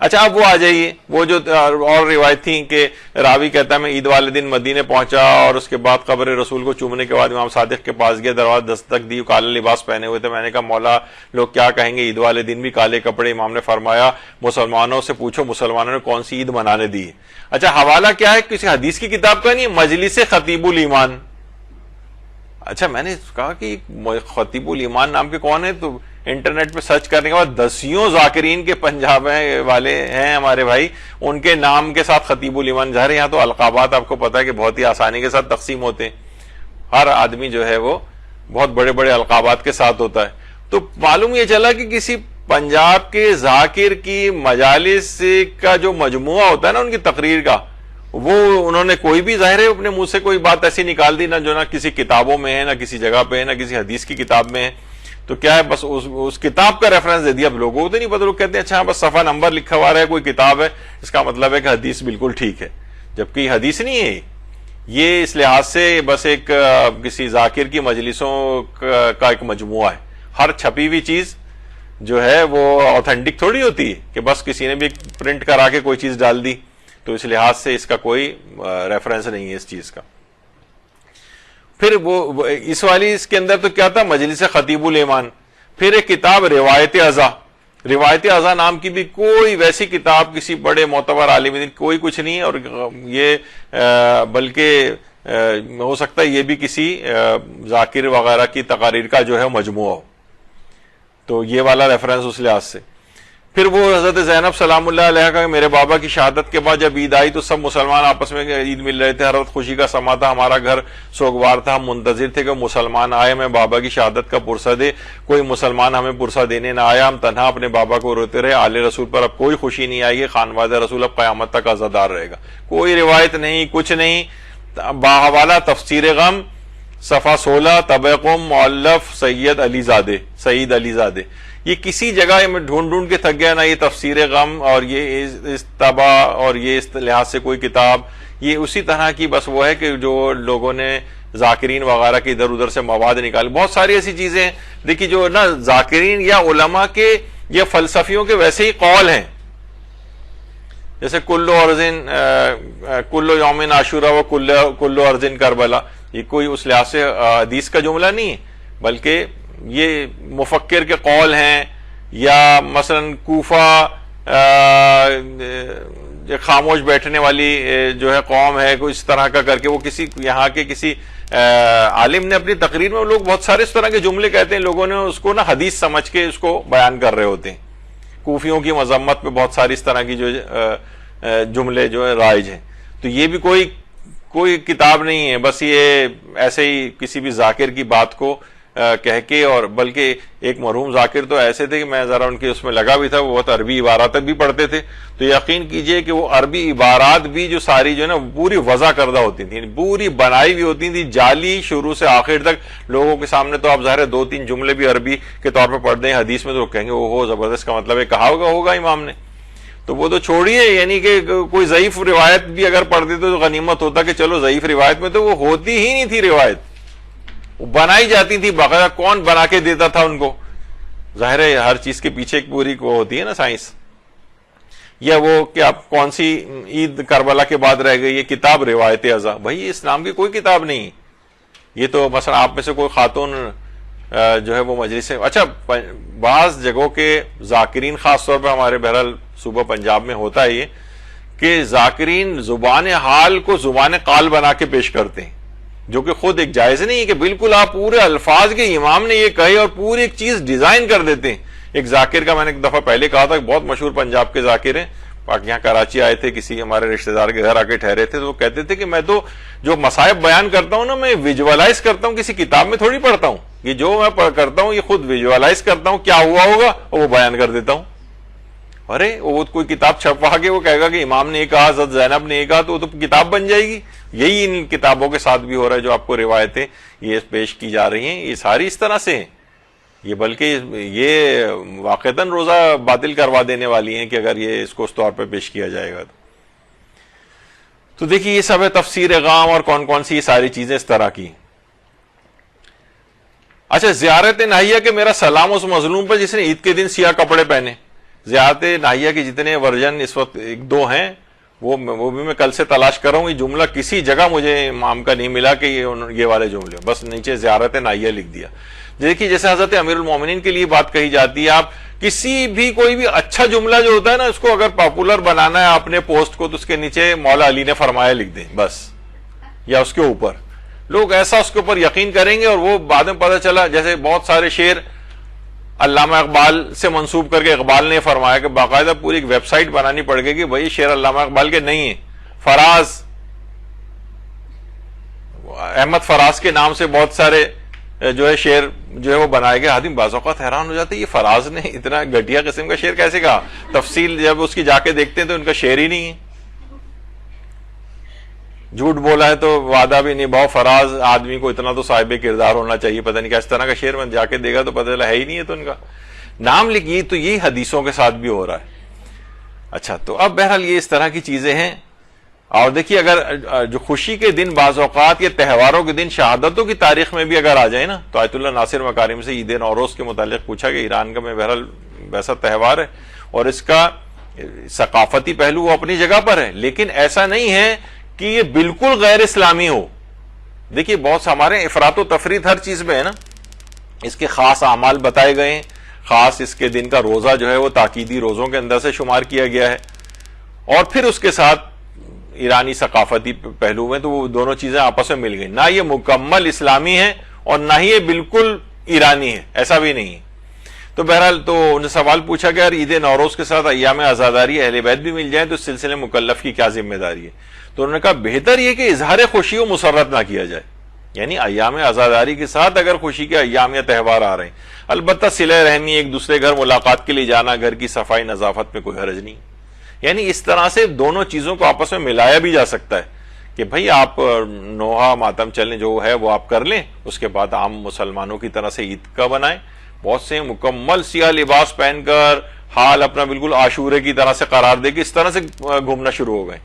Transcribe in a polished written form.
اچھا اب وہ آ جائیے، وہ جو اور روایت تھیں کہ راوی کہتا ہے میں عید والے دن مدینے پہنچا اور اس کے بعد قبر رسول کو چومنے کے بعد امام صادق کے پاس گیا، دروازہ دستک دی، کالا لباس پہنے ہوئے تھے، میں نے کہا مولا لوگ کیا کہیں گے، عید والے دن بھی کالے کپڑے؟ امام نے فرمایا مسلمانوں سے پوچھو مسلمانوں نے کون سی عید منانے دی ہے۔ اچھا حوالہ کیا ہے؟ کسی حدیث کی کتاب کا نہیں، مجلس خطیب الایمان۔ اچھا میں نے کہا کہ خطیب الایمان نام کے کون ہے، تو انٹرنیٹ پہ سرچ کرنے کے بعد دسیوں ذاکرین کے پنجاب والے ہیں ہمارے بھائی، ان کے نام کے ساتھ خطیب الایمان ظاہر ہے۔ یہاں تو القابات آپ کو پتا ہے کہ بہت ہی آسانی کے ساتھ تقسیم ہوتے ہیں، ہر آدمی جو ہے وہ بہت بڑے بڑے القابات کے ساتھ ہوتا ہے۔ تو معلوم یہ چلا کہ کسی پنجاب کے ذاکر کی مجالس کا جو مجموعہ ہوتا ہے نا ان کی تقریر کا، وہ انہوں نے کوئی بھی ظاہر ہے اپنے منہ سے کوئی بات ایسی نکال دی نہ جو نہ کسی کتابوں میں ہے، نہ کسی جگہ پہ ہے، نہ کسی حدیث کی کتاب میں ہے، تو کیا ہے بس اس کتاب کا ریفرنس دے دیا۔ اب لوگوں کو تو نہیں پتا، لوگ کہتے ہیں اچھا بس صفحہ نمبر لکھا ہوا ہے کوئی کتاب ہے، اس کا مطلب ہے کہ حدیث بالکل ٹھیک ہے، جبکہ یہ حدیث نہیں ہے، یہ اس لحاظ سے بس ایک کسی ذاکر کی مجلسوں کا ایک مجموعہ ہے۔ ہر چھپی ہوئی چیز جو ہے وہ اوتھینٹک تھوڑی ہوتی ہے کہ بس کسی نے بھی پرنٹ کرا کے کوئی چیز ڈال دی، تو اس لحاظ سے اس کا کوئی ریفرنس نہیں ہے اس چیز کا۔ پھر وہ اس والی اس کے اندر تو کیا تھا، مجلس خطیب الایمان۔ پھر ایک کتاب روایت ازا، روایت ازا نام کی بھی کوئی ویسی کتاب کسی بڑے معتبر عالم دین کوئی کچھ نہیں ہے، اور یہ بلکہ ہو سکتا ہے یہ بھی کسی ذاکر وغیرہ کی تقاریر کا جو ہے مجموعہ ہو، تو یہ والا ریفرنس اس لحاظ سے۔ پھر وہ حضرت زینب سلام اللہ علیہ کا میرے بابا کی شہادت کے بعد جب عید آئی تو سب مسلمان آپس میں عید مل رہے تھے، ہر وقت خوشی کا سما تھا، ہمارا گھر سوگوار تھا، ہم منتظر تھے کہ مسلمان آئے، میں بابا کی شہادت کا پرسہ دے، کوئی مسلمان ہمیں پرسہ دینے نہ آیا، ہم تنہا اپنے بابا کو روتے رہے، آل رسول پر اب کوئی خوشی نہیں آئی ہے، خانوادہ رسول اب قیامت تک عزادار رہے گا۔ کوئی روایت نہیں، کچھ نہیں۔ باحوالہ تفسیر غم صفحہ 16 طبع قم مؤلف سید علی زادے، یہ کسی جگہ میں ڈھونڈ ڈھونڈ کے تھک گیا، نہ یہ تفسیر غم اور یہ اس طبع اور یہ اس لحاظ سے کوئی کتاب، یہ اسی طرح کی بس وہ ہے کہ جو لوگوں نے ذاکرین وغیرہ کے ادھر ادھر سے مواد نکالے۔ بہت ساری ایسی چیزیں ہیں دیکھیے جو نا ذاکرین یا علماء کے یا فلسفیوں کے ویسے ہی قول ہیں، جیسے کلو یوم عاشورہ و کلو ارزن کربلا، یہ کوئی اس لحاظ سے حدیث کا جملہ نہیں ہے، بلکہ یہ مفکر کے قول ہیں، یا مثلا کوفہ خاموش بیٹھنے والی جو ہے قوم ہے، کوئی اس طرح کا کر کے وہ کسی یہاں کے کسی عالم نے اپنی تقریر میں، لوگ بہت سارے اس طرح کے جملے کہتے ہیں، لوگوں نے اس کو نا حدیث سمجھ کے اس کو بیان کر رہے ہوتے ہیں۔ کوفیوں کی مذمت پہ بہت ساری اس طرح کی جو جملے جو ہے رائج ہیں، تو یہ بھی کوئی کتاب نہیں ہے، بس یہ ایسے ہی کسی بھی ذاکر کی بات کو کہہ کے، اور بلکہ ایک مرحوم ذاکر تو ایسے تھے کہ میں ذرا ان کے اس میں لگا بھی تھا، وہ بہت عربی عبارات بھی پڑھتے تھے، تو یقین کیجئے کہ وہ عربی عبارات بھی جو ساری جو ہے نا پوری وضع کردہ ہوتی تھیں، پوری بنائی ہوئی ہوتی تھی، جعلی شروع سے آخر تک، لوگوں کے سامنے تو آپ ظاہر ہے 2-3 جملے بھی عربی کے طور پہ پڑھ دیں حدیث میں تو کہیں گے وہ زبردست، کا مطلب ہے کہا ہوگا امام نے، تو وہ تو چھوڑیے، یعنی کہ کوئی ضعیف روایت بھی اگر پڑھتے تو غنیمت ہوتا کہ چلو ضعیف روایت میں تو وہ ہوتی ہی نہیں تھی، روایت بنائی جاتی تھی باقاعدہ، کون بنا کے دیتا تھا ان کو؟ ظاہر ہے ہر چیز کے پیچھے ایک پوری وہ ہوتی ہے نا سائنس۔ یا وہ کہ آپ کون سی عید کربلا کے بعد رہ گئی، یہ کتاب روایت ازا، بھائی اس نام کی کوئی کتاب نہیں، یہ تو مثلا آپ میں سے کوئی خاتون جو ہے وہ مجلس ہے۔ اچھا بعض جگہوں کے ذاکرین، خاص طور پہ ہمارے بہرحال صوبہ پنجاب میں ہوتا ہے یہ کہ ذاکرین زبان حال کو زبان قال بنا کے پیش کرتے ہیں، جو کہ خود ایک جائز نہیں ہے کہ بالکل آپ پورے الفاظ کے امام نے یہ کہے اور پوری ایک چیز ڈیزائن کر دیتے ہیں۔ ایک ذاکر کا میں نے ایک دفعہ پہلے کہا تھا، بہت مشہور پنجاب کے ذاکر ہیں، یہاں کراچی آئے تھے، کسی ہمارے رشتہ دار کے گھر آ کے ٹھہرے تھے، تو وہ کہتے تھے کہ میں تو جو مصائب بیان کرتا ہوں نا، میں ویژولائز کرتا ہوں، کسی کتاب میں تھوڑی پڑھتا ہوں، یہ جو میں کرتا ہوں یہ خود ویژولائز کرتا ہوں، کیا ہوا ہوگا اور وہ بیان کر دیتا ہوں۔ ارے وہ کوئی کتاب چھپوا کے وہ کہے گا کہ امام نے یہ کہا، حضرت زینب نے یہ کہا، تو وہ تو کتاب بن جائے گی۔ یہی ان کتابوں کے ساتھ بھی ہو رہا ہے، جو آپ کو روایتیں یہ پیش کی جا رہی ہیں، یہ ساری اس طرح سے ہیں، یہ بلکہ یہ واقعتاً روزہ باطل کروا دینے والی ہیں کہ اگر یہ اس کو اس طور پہ پیش کیا جائے گا تو دیکھیے یہ سب ہے تفسیر غام اور کون کون سی یہ ساری چیزیں اس طرح کی۔ اچھا زیارت ناہیہ کہ میرا سلام اس مظلوم پر جس نے عید کے دن سیاہ کپڑے پہنے، زیارت ناہیہ کے جتنے ورژن اس وقت ایک دو ہیں وہ بھی میں کل سے تلاش کر رہا ہوں. یہ جملہ کسی جگہ مجھے امام کا نہیں ملا کہ یہ والے جملے, بس نیچے زیارت ناہیہ لکھ دیا. دیکھیے جیسے حضرت امیر المومنین کے لیے بات کہی جاتی ہے, آپ کسی بھی کوئی بھی اچھا جملہ جو ہوتا ہے نا, اس کو اگر پاپولر بنانا ہے اپنے پوسٹ کو, تو اس کے نیچے مولا علی نے فرمایا لکھ دیں بس, یا اس کے اوپر. لوگ ایسا اس کے اوپر یقین کریں گے, اور وہ بعد میں پتہ چلا جیسے بہت سارے شعر علامہ اقبال سے منسوب کر کے اقبال نے فرمایا کہ باقاعدہ پوری ایک ویب سائٹ بنانی پڑ گئی کہ بھائی شعر علامہ اقبال کے نہیں ہیں. فراز, احمد فراز کے نام سے بہت سارے جو ہے شعر جو ہے وہ بنائے گئے. آدمی بعض اوقات حیران ہو جاتے ہیں, یہ فراز نے اتنا گھٹیا قسم کا شعر کیسے کہا؟ تفصیل جب اس کی جا کے دیکھتے ہیں تو ان کا شعر ہی نہیں ہے. جھوٹ بولا ہے تو وعدہ بھی نبھاؤ فراز, آدمی کو اتنا تو صاحب کردار ہونا چاہیے. پتہ نہیں کیا اس طرح کا شعر میں جا کے دیکھا تو پتہ چلا ہے ہی نہیں ہے, تو ان کا نام لکھیے. تو یہ حدیثوں کے ساتھ بھی ہو رہا ہے. اچھا, تو اب بہرحال یہ اس طرح کی چیزیں ہیں. اور دیکھیے اگر جو خوشی کے دن بعض اوقات یہ تہواروں کے دن شہادتوں کی تاریخ میں بھی اگر آ جائے نا, تو آیت اللہ ناصر مکارم سے عید نوروز کے متعلق پوچھا کہ ایران کا میں بہرحال ویسا تہوار ہے اور اس کا ثقافتی پہلو وہ اپنی جگہ پر ہے, لیکن ایسا نہیں ہے کہ یہ بالکل غیر اسلامی ہو. دیکھیے بہت سے ہمارے افراط و تفریط ہر چیز میں ہے نا, اس کے خاص اعمال بتائے گئے ہیں, خاص اس کے دن کا روزہ جو ہے وہ تاکیدی روزوں کے اندر سے شمار کیا گیا ہے, اور پھر اس کے ساتھ ایرانی ثقافتی پہلو میں, تو وہ دونوں چیزیں آپس میں مل گئی. نہ یہ مکمل اسلامی ہے اور نہ ہی یہ بالکل ایرانی ہے, ایسا بھی نہیں ہے. تو بہرحال تو انہیں سوال پوچھا کہ عید نوروز کے ساتھ ایام عزاداری اہل بیت بھی مل جائیں تو اس سلسلے میں مکلف کی کیا ذمہ داری ہے؟ تو انہوں نے کہا بہتر یہ کہ اظہار خوشی و مسرت نہ کیا جائے, یعنی ایام عزاداری کے ساتھ اگر خوشی کے ایام یا تہوار آ رہے ہیں, البتہ صلہ رحمی, ایک دوسرے گھر ملاقات کے لیے جانا, گھر کی صفائی نظافت میں کوئی حرج نہیں. یعنی اس طرح سے دونوں چیزوں کو آپس میں ملایا بھی جا سکتا ہے کہ بھئی آپ نوحہ ماتم چلیں جو ہے وہ آپ کر لیں, اس کے بعد عام مسلمانوں کی طرح سے عید کا بنائیں. بہت سے مکمل سیاہ لباس پہن کر حال اپنا بالکل عاشورے کی طرح سے قرار دے کے اس طرح سے گھومنا شروع ہو گئے.